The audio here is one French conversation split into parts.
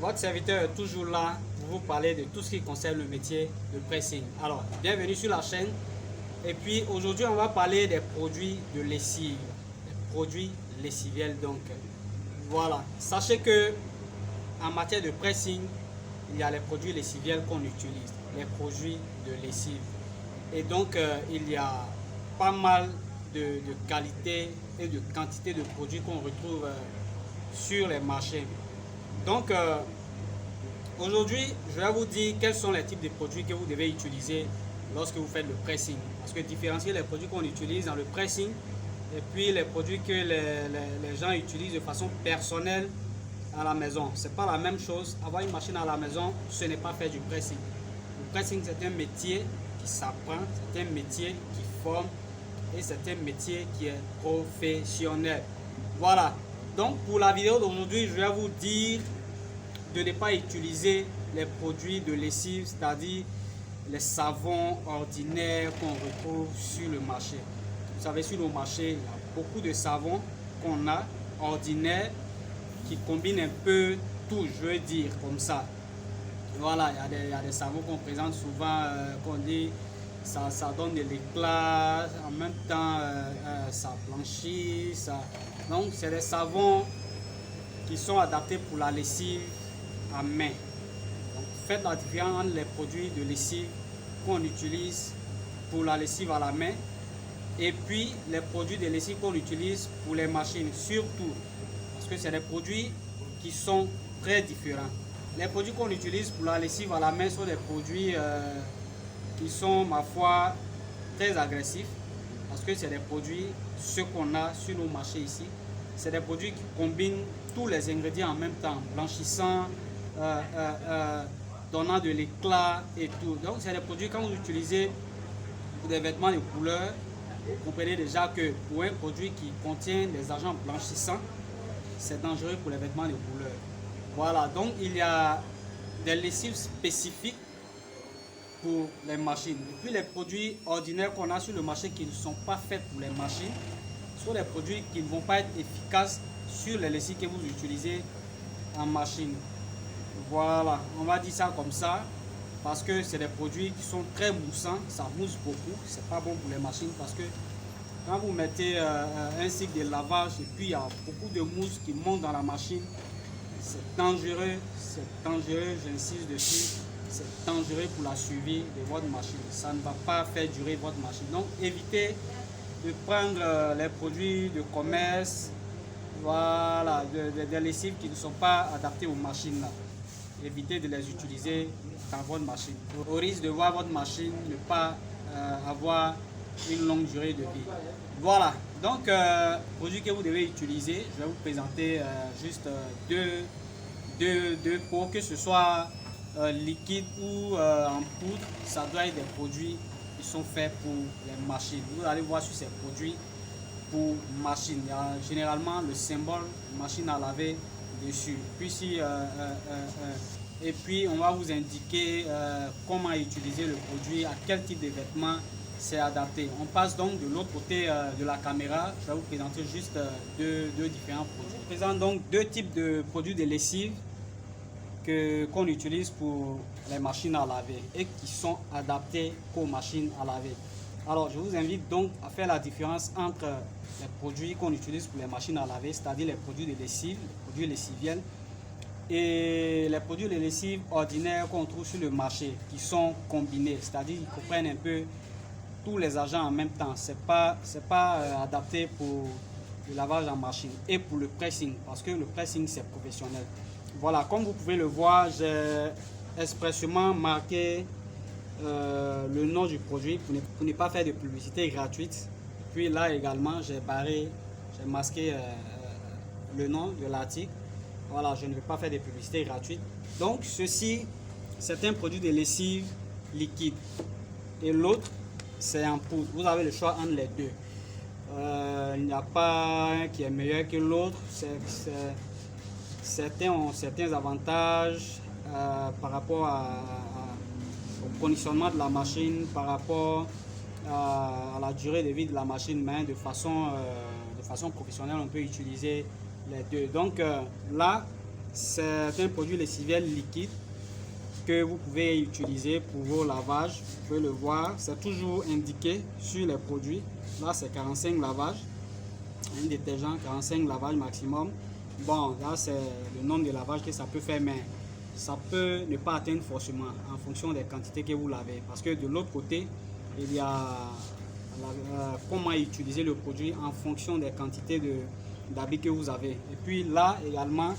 Votre serviteur est toujours là pour vous parler de tout ce qui concerne le métier de pressing. Alors, bienvenue sur la chaîne. Et puis aujourd'hui, on va parler des produits de lessive, des produits lessiviels. Donc, voilà. Sachez que en matière de pressing, il y a les produits lessiviels qu'on utilise, les produits de lessive. Et donc, il y a pas mal de qualité et de quantité de produits qu'on retrouve sur les marchés. Donc, aujourd'hui, je vais vous dire quels sont les types de produits que vous devez utiliser lorsque vous faites le pressing. Parce que différencier les produits qu'on utilise dans le pressing et puis les produits que les gens utilisent de façon personnelle à la maison, c'est pas la même chose. Avoir une machine à la maison, ce n'est pas faire du pressing. Le pressing, c'est un métier qui s'apprend, c'est un métier qui forme et c'est un métier qui est professionnel. Voilà. Donc pour la vidéo d'aujourd'hui, je vais vous dire de ne pas utiliser les produits de lessive, c'est-à-dire les savons ordinaires qu'on retrouve sur le marché. Vous savez, sur le marché, il y a beaucoup de savons qu'on a ordinaires qui combinent un peu tout, je veux dire comme ça. Voilà, il y a des savons qu'on présente souvent, qu'on dit ça donne de l'éclat, en même temps ça blanchit. Donc c'est des savons qui sont adaptés pour la lessive à main. Donc faites la différence entre les produits de lessive qu'on utilise pour la lessive à la main et puis les produits de lessive qu'on utilise pour les machines, surtout parce que c'est des produits qui sont très différents. Les produits qu'on utilise pour la lessive à la main sont des produits qui sont, ma foi, très agressifs parce que c'est des produits, ceux qu'on a sur nos marchés ici, c'est des produits qui combinent tous les ingrédients en même temps, blanchissant, donnant de l'éclat et tout. Donc c'est des produits quand vous utilisez pour des vêtements de couleur, vous comprenez déjà que pour un produit qui contient des agents blanchissants, c'est dangereux pour les vêtements de couleur. Voilà, donc il y a des lessives spécifiques pour les machines. Et puis les produits ordinaires qu'on a sur le marché qui ne sont pas faits pour les machines sont des produits qui ne vont pas être efficaces sur les lessives que vous utilisez en machine. Voilà, on va dire ça comme ça parce que c'est des produits qui sont très moussants, ça mousse beaucoup, c'est pas bon pour les machines parce que quand vous mettez un cycle de lavage et puis il y a beaucoup de mousse qui monte dans la machine, c'est dangereux, j'insiste dessus, c'est dangereux pour la suivi de votre machine. Ça ne va pas faire durer votre machine. Donc évitez de prendre les produits de commerce, voilà, des lessives qui ne sont pas adaptés aux machines là. Évitez de les utiliser dans votre machine. Au risque de voir votre machine ne pas avoir une longue durée de vie. Voilà, donc produits que vous devez utiliser, je vais vous présenter juste deux pots, que ce soit liquide ou en poudre, ça doit être des produits qui sont faits pour les machines. Vous allez voir sur ces produits pour machine, il y a généralement le symbole machine à laver dessus. Puis et puis on va vous indiquer comment utiliser le produit, à quel type de vêtements c'est adapté. On passe donc de l'autre côté de la caméra. Je vais vous présenter juste deux différents produits. Je présente donc deux types de produits de lessive qu'on utilise pour les machines à laver et qui sont adaptés aux machines à laver. Alors je vous invite donc à faire la différence entre les produits qu'on utilise pour les machines à laver, c'est-à-dire les produits de lessive, les produits lessiviels, et les produits de lessive ordinaires qu'on trouve sur le marché qui sont combinés, c'est-à-dire qu'ils comprennent un peu tous les agents en même temps. C'est pas adapté pour le lavage en machine et pour le pressing parce que le pressing c'est professionnel. Voilà, comme vous pouvez le voir, j'ai expressément marqué le nom du produit pour ne pas faire de publicité gratuite. Puis là également j'ai masqué le nom de l'article. Voilà, je ne vais pas faire de publicité gratuite. Donc ceci c'est un produit de lessive liquide et l'autre c'est en poudre. Vous avez le choix entre les deux. Il n'y a pas un qui est meilleur que l'autre. Certains ont certains avantages par rapport au conditionnement de la machine, par rapport à la durée de vie de la machine, mais de façon professionnelle, on peut utiliser les deux. Donc là, C'est un produit lessiviel liquide que vous pouvez utiliser pour vos lavages. Vous pouvez le voir, c'est toujours indiqué sur les produits. Là, c'est 45 lavages. Un détergent, 45 lavages maximum. Bon, là, c'est le nombre de lavages que ça peut faire, mais ça peut ne pas atteindre forcément en fonction des quantités que vous lavez. Parce que de l'autre côté, il y a comment utiliser le produit en fonction des quantités d'habits que vous avez. Et puis là également,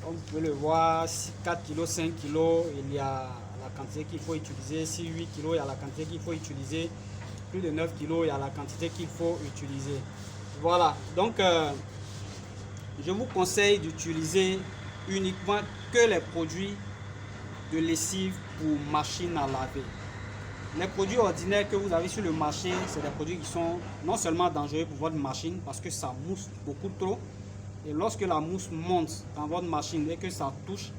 comme vous pouvez le voir, 4 kg, 5 kg, il y a la quantité qu'il faut utiliser. Si 8 kg, il y a la quantité qu'il faut utiliser. Plus de 9 kg, il y a la quantité qu'il faut utiliser. Voilà, donc je vous conseille d'utiliser uniquement que les produits de lessive pour machine à laver. Les produits ordinaires que vous avez sur le marché, c'est des produits qui sont non seulement dangereux pour votre machine parce que ça mousse beaucoup trop. Et lorsque la mousse monte dans votre machine et que ça touche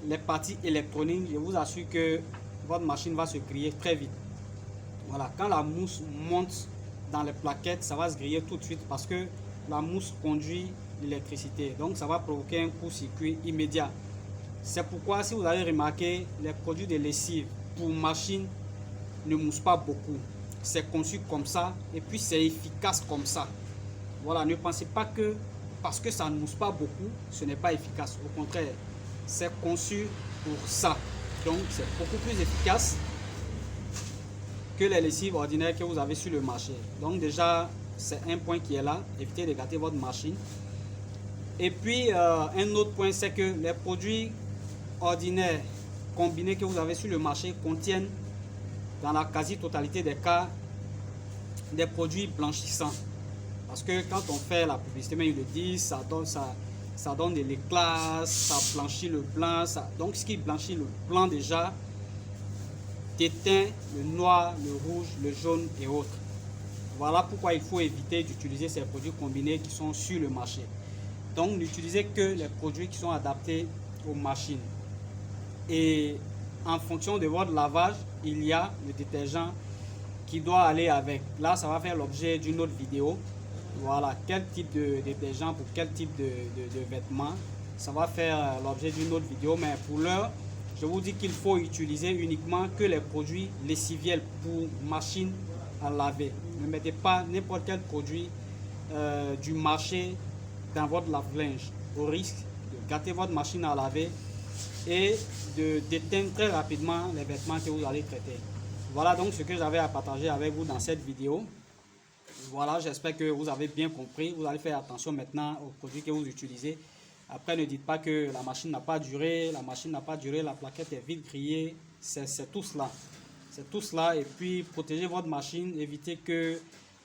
les parties électroniques, je vous assure que votre machine va se griller très vite. Voilà, quand la mousse monte dans les plaquettes, ça va se griller tout de suite parce que la mousse conduit l'électricité. Donc ça va provoquer un court-circuit immédiat. C'est pourquoi si vous avez remarqué, les produits de lessive pour machine ne mousse pas beaucoup. C'est conçu comme ça et puis c'est efficace comme ça. Voilà, ne pensez pas que parce que ça ne mousse pas beaucoup, ce n'est pas efficace. Au contraire, c'est conçu pour ça. Donc c'est beaucoup plus efficace que les lessives ordinaires que vous avez sur le marché. Donc déjà, c'est un point qui est là. Évitez de gâter votre machine. Et puis, un autre point, c'est que les produits ordinaires combinés que vous avez sur le marché contiennent, dans la quasi-totalité des cas, des produits blanchissants. Parce que quand on fait la publicité, mais ils le disent, ça donne de l'éclat, ça blanchit le blanc. Donc, ce qui blanchit le blanc déjà, déteint le noir, le rouge, le jaune et autres. Voilà pourquoi il faut éviter d'utiliser ces produits combinés qui sont sur le marché. Donc, n'utilisez que les produits qui sont adaptés aux machines. Et en fonction de votre lavage, il y a le détergent qui doit aller avec. Là, ça va faire l'objet d'une autre vidéo. Voilà, quel type de détergent pour quel type de vêtements. Ça va faire l'objet d'une autre vidéo. Mais pour l'heure, je vous dis qu'il faut utiliser uniquement que les produits lessiviels pour machine à laver. Ne mettez pas n'importe quel produit du marché dans votre lave-linge au risque de gâter votre machine à laver et d'éteindre très rapidement les vêtements que vous allez traiter. Voilà donc ce que j'avais à partager avec vous dans cette vidéo. Voilà, j'espère que vous avez bien compris. Vous allez faire attention maintenant aux produits que vous utilisez. Après, ne dites pas que la machine n'a pas duré, la plaquette est vite grillée. C'est tout cela. C'est tout cela. Et puis, protégez votre machine. Évitez que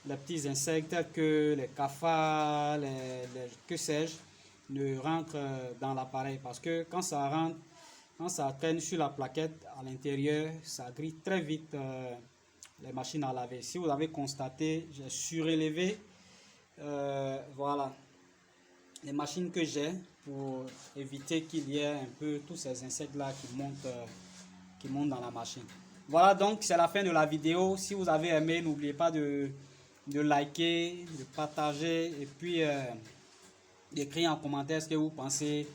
les petits insectes tels que les cafards, que sais-je, ne rentrent dans l'appareil. Parce que quand ça rentre, quand ça traîne sur la plaquette à l'intérieur, ça grille très vite les machines à laver. Si vous avez constaté, j'ai surélevé voilà, les machines que j'ai pour éviter qu'il y ait un peu tous ces insectes là qui montent dans la machine. Voilà, donc c'est la fin de la vidéo. Si vous avez aimé, n'oubliez pas de liker, de partager et puis d'écrire en commentaire ce que vous pensez.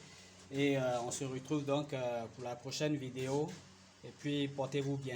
Et on se retrouve donc pour la prochaine vidéo. Et puis portez-vous bien.